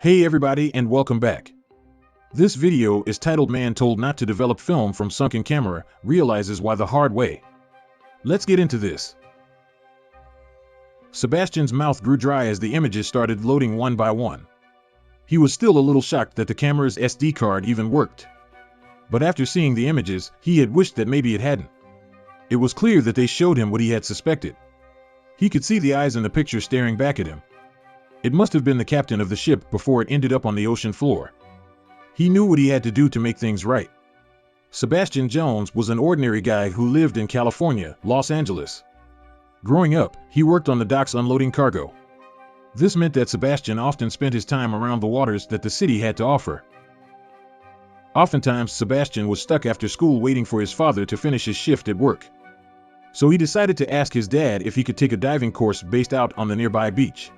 Hey everybody and welcome back. This video is titled Man Told Not to Develop Film from Sunken Camera Realizes Why the Hard Way. Let's get into this. Sebastian's mouth grew dry as the images started loading one by one. He was still a little shocked that the camera's SD card even worked. But after seeing the images, he had wished that maybe it hadn't. It was clear that they showed him what he had suspected. He could see the eyes in the picture staring back at him. It must have been the captain of the ship before it ended up on the ocean floor. He knew what he had to do to make things right. Sebastian Jones was an ordinary guy who lived in California, Los Angeles. Growing up, he worked on the docks unloading cargo. This meant that Sebastian often spent his time around the waters that the city had to offer. Oftentimes, Sebastian was stuck after school waiting for his father to finish his shift at work. So he decided to ask his dad if he could take a diving course based out on the nearby beach.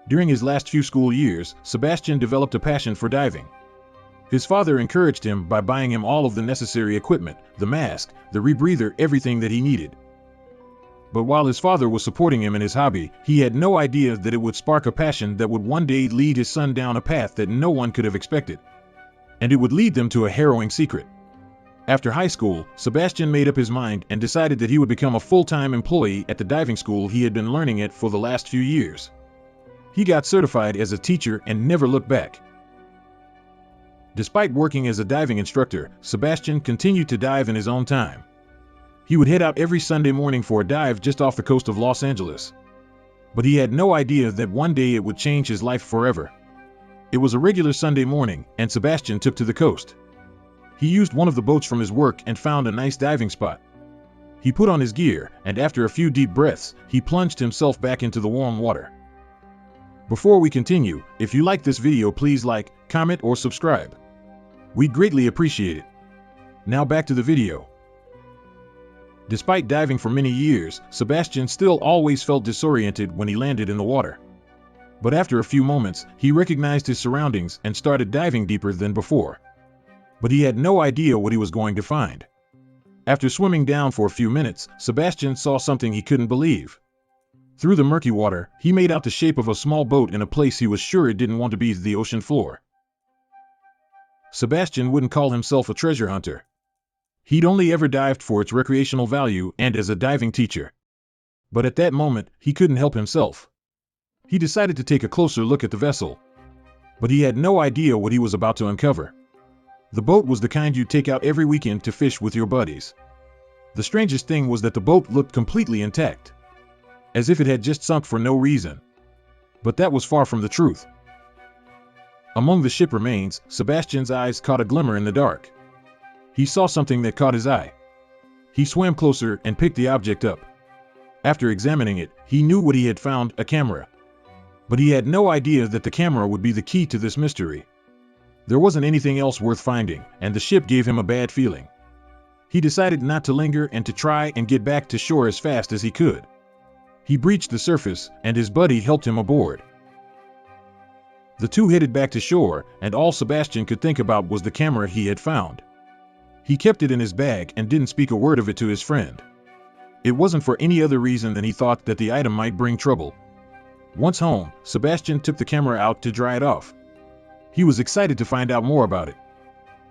During his last few school years, Sebastian developed a passion for diving. His father encouraged him by buying him all of the necessary equipment, the mask, the rebreather, everything that he needed. But while his father was supporting him in his hobby, he had no idea that it would spark a passion that would one day lead his son down a path that no one could have expected. And it would lead them to a harrowing secret. After high school, Sebastian made up his mind and decided that he would become a full-time employee at the diving school he had been learning at for the last few years. He got certified as a teacher and never looked back. Despite working as a diving instructor, Sebastian continued to dive in his own time. He would head out every Sunday morning for a dive just off the coast of Los Angeles. But he had no idea that one day it would change his life forever. It was a regular Sunday morning, and Sebastian took to the coast. He used one of the boats from his work and found a nice diving spot. He put on his gear, and after a few deep breaths, he plunged himself back into the warm water. Before we continue, if you like this video, please like, comment, or subscribe. We'd greatly appreciate it. Now back to the video. Despite diving for many years, Sebastian still always felt disoriented when he landed in the water. But after a few moments, he recognized his surroundings and started diving deeper than before. But he had no idea what he was going to find. After swimming down for a few minutes, Sebastian saw something he couldn't believe. Through the murky water, he made out the shape of a small boat in a place he was sure it didn't want to be, the ocean floor. Sebastian wouldn't call himself a treasure hunter. He'd only ever dived for its recreational value and as a diving teacher. But at that moment, he couldn't help himself. He decided to take a closer look at the vessel. But he had no idea what he was about to uncover. The boat was the kind you'd take out every weekend to fish with your buddies. The strangest thing was that the boat looked completely intact, as if it had just sunk for no reason. But that was far from the truth. Among the ship remains, Sebastian's eyes caught a glimmer in the dark. He saw something that caught his eye. He swam closer and picked the object up. After examining it, he knew what he had found, a camera. But he had no idea that the camera would be the key to this mystery. There wasn't anything else worth finding, and the ship gave him a bad feeling. He decided not to linger and to try and get back to shore as fast as he could. He breached the surface, and his buddy helped him aboard. The two headed back to shore, and all Sebastian could think about was the camera he had found. He kept it in his bag and didn't speak a word of it to his friend. It wasn't for any other reason than he thought that the item might bring trouble. Once home, Sebastian took the camera out to dry it off. He was excited to find out more about it.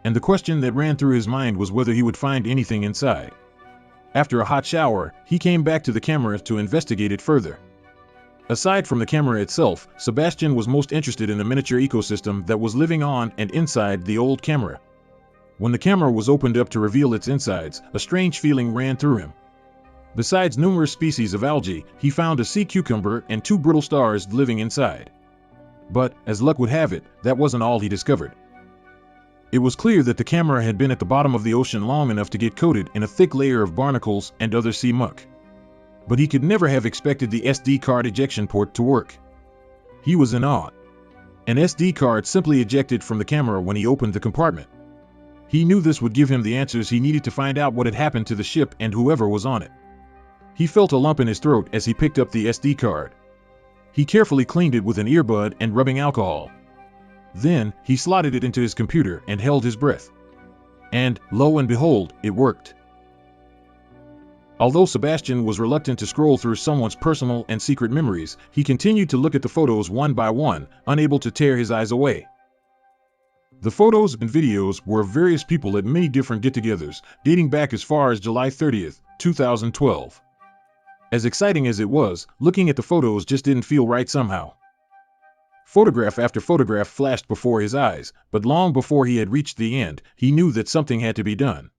And the question that ran through his mind was whether he would find anything inside. After a hot shower, he came back to the camera to investigate it further. Aside from the camera itself, Sebastian was most interested in the miniature ecosystem that was living on and inside the old camera. When the camera was opened up to reveal its insides, a strange feeling ran through him. Besides numerous species of algae, he found a sea cucumber and 2 brittle stars living inside. But, as luck would have it, that wasn't all he discovered. It was clear that the camera had been at the bottom of the ocean long enough to get coated in a thick layer of barnacles and other sea muck. But he could never have expected the SD card ejection port to work. He was in awe. An SD card simply ejected from the camera when he opened the compartment. He knew this would give him the answers he needed to find out what had happened to the ship and whoever was on it. He felt a lump in his throat as he picked up the SD card. He carefully cleaned it with an earbud and rubbing alcohol. Then, he slotted it into his computer and held his breath. And, lo and behold, it worked. Although Sebastian was reluctant to scroll through someone's personal and secret memories, he continued to look at the photos one by one, unable to tear his eyes away. The photos and videos were of various people at many different get-togethers, dating back as far as July 30th, 2012. As exciting as it was, looking at the photos just didn't feel right somehow. Photograph after photograph flashed before his eyes, but long before he had reached the end, he knew that something had to be done.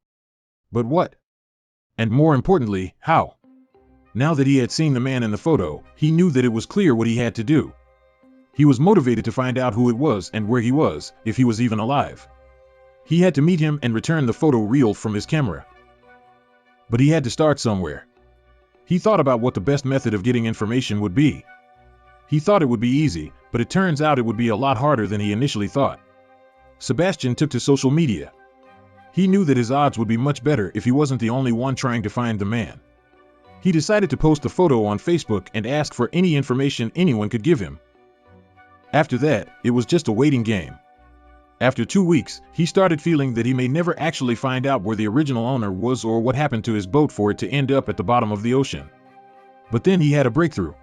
But what? And more importantly, how? Now that he had seen the man in the photo, he knew that it was clear what he had to do. He was motivated to find out who it was and where he was, if he was even alive. He had to meet him and return the photo reel from his camera. But he had to start somewhere. He thought about what the best method of getting information would be. He thought it would be easy, but it turns out it would be a lot harder than he initially thought. Sebastian took to social media. He knew that his odds would be much better if he wasn't the only one trying to find the man. He decided to post the photo on Facebook and ask for any information anyone could give him. After that, it was just a waiting game. After 2 weeks, he started feeling that he may never actually find out where the original owner was or what happened to his boat for it to end up at the bottom of the ocean. But then he had a breakthrough.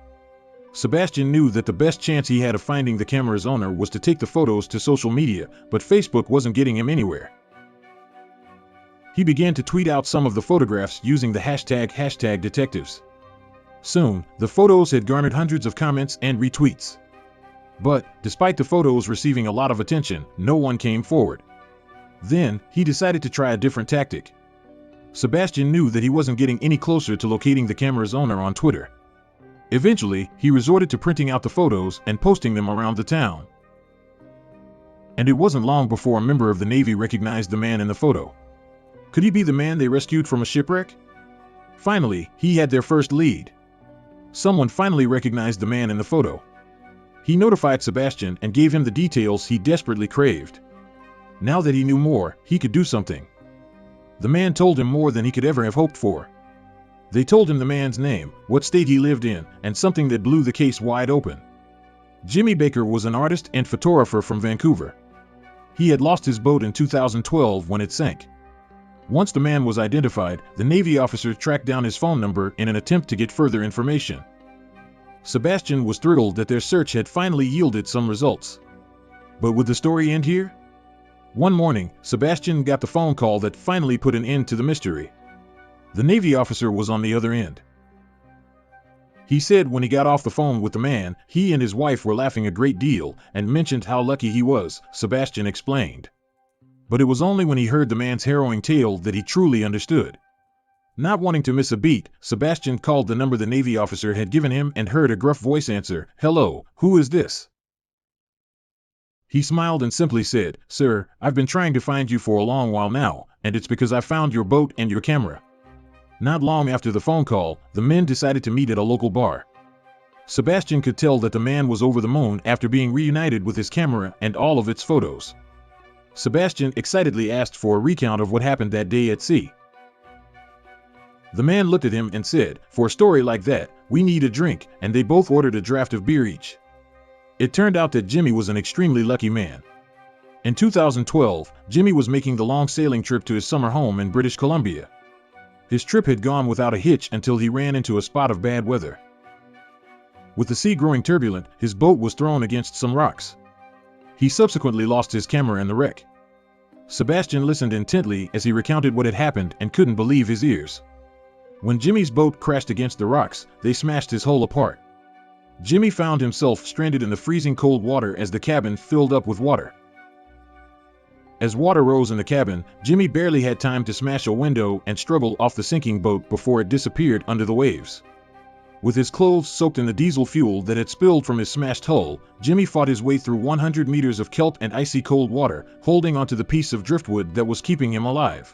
Sebastian knew that the best chance he had of finding the camera's owner was to take the photos to social media, but Facebook wasn't getting him anywhere. He began to tweet out some of the photographs using the hashtag detectives. Soon, the photos had garnered hundreds of comments and retweets. But, despite the photos receiving a lot of attention, no one came forward. Then, he decided to try a different tactic. Sebastian knew that he wasn't getting any closer to locating the camera's owner on Twitter. Eventually, he resorted to printing out the photos and posting them around the town. And it wasn't long before a member of the Navy recognized the man in the photo. Could he be the man they rescued from a shipwreck? Finally, he had their first lead. Someone finally recognized the man in the photo. He notified Sebastian and gave him the details he desperately craved. Now that he knew more, he could do something. The man told him more than he could ever have hoped for. They told him the man's name, what state he lived in, and something that blew the case wide open. Jimmy Baker was an artist and photographer from Vancouver. He had lost his boat in 2012 when it sank. Once the man was identified, the Navy officer tracked down his phone number in an attempt to get further information. Sebastian was thrilled that their search had finally yielded some results. But would the story end here? One morning, Sebastian got the phone call that finally put an end to the mystery. The Navy officer was on the other end. He said when he got off the phone with the man, he and his wife were laughing a great deal and mentioned how lucky he was, Sebastian explained. But it was only when he heard the man's harrowing tale that he truly understood. Not wanting to miss a beat, Sebastian called the number the Navy officer had given him and heard a gruff voice answer, "Hello, who is this?" He smiled and simply said, "Sir, I've been trying to find you for a long while now, and it's because I found your boat and your camera." Not long after the phone call, the men decided to meet at a local bar. Sebastian could tell that the man was over the moon after being reunited with his camera and all of its photos. Sebastian excitedly asked for a recount of what happened that day at sea. The man looked at him and said, "For a story like that, we need a drink," and they both ordered a draft of beer each. It turned out that Jimmy was an extremely lucky man. In 2012, Jimmy was making the long sailing trip to his summer home in British Columbia. His trip had gone without a hitch until he ran into a spot of bad weather. With the sea growing turbulent, his boat was thrown against some rocks. He subsequently lost his camera in the wreck. Sebastian listened intently as he recounted what had happened and couldn't believe his ears. When Jimmy's boat crashed against the rocks, they smashed his hull apart. Jimmy found himself stranded in the freezing cold water as the cabin filled up with water. As water rose in the cabin, Jimmy barely had time to smash a window and struggle off the sinking boat before it disappeared under the waves. With his clothes soaked in the diesel fuel that had spilled from his smashed hull, Jimmy fought his way through 100 meters of kelp and icy cold water, holding onto the piece of driftwood that was keeping him alive.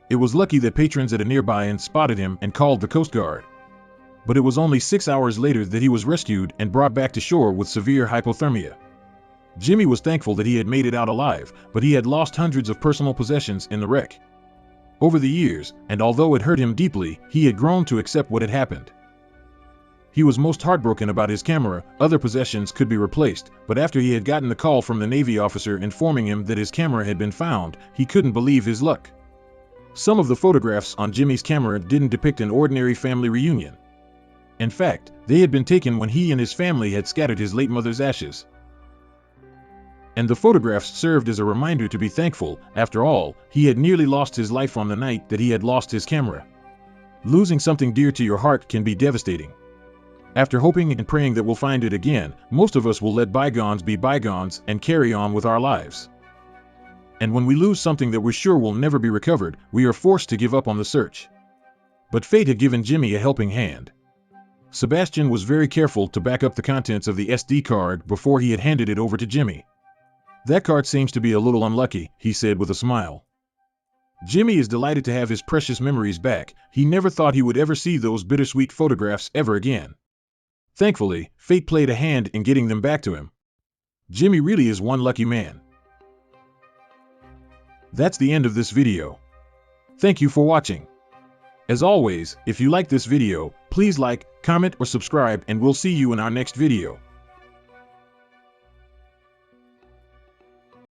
It was lucky that patrons at a nearby inn spotted him and called the Coast Guard. But it was only 6 hours later that he was rescued and brought back to shore with severe hypothermia. Jimmy was thankful that he had made it out alive, but he had lost hundreds of personal possessions in the wreck. Over the years, and although it hurt him deeply, he had grown to accept what had happened. He was most heartbroken about his camera. Other possessions could be replaced, but after he had gotten the call from the Navy officer informing him that his camera had been found, he couldn't believe his luck. Some of the photographs on Jimmy's camera didn't depict an ordinary family reunion. In fact, they had been taken when he and his family had scattered his late mother's ashes. And the photographs served as a reminder to be thankful. After all, he had nearly lost his life on the night that he had lost his camera. Losing something dear to your heart can be devastating. After hoping and praying that we'll find it again, most of us will let bygones be bygones and carry on with our lives. And when we lose something that we're sure will never be recovered, we are forced to give up on the search. But fate had given Jimmy a helping hand. Sebastian was very careful to back up the contents of the SD card before he had handed it over to Jimmy. "That card seems to be a little unlucky," he said with a smile. Jimmy is delighted to have his precious memories back. He never thought he would ever see those bittersweet photographs ever again. Thankfully, fate played a hand in getting them back to him. Jimmy really is one lucky man. That's the end of this video. Thank you for watching. As always, if you like this video, please like, comment, or subscribe, and we'll see you in our next video.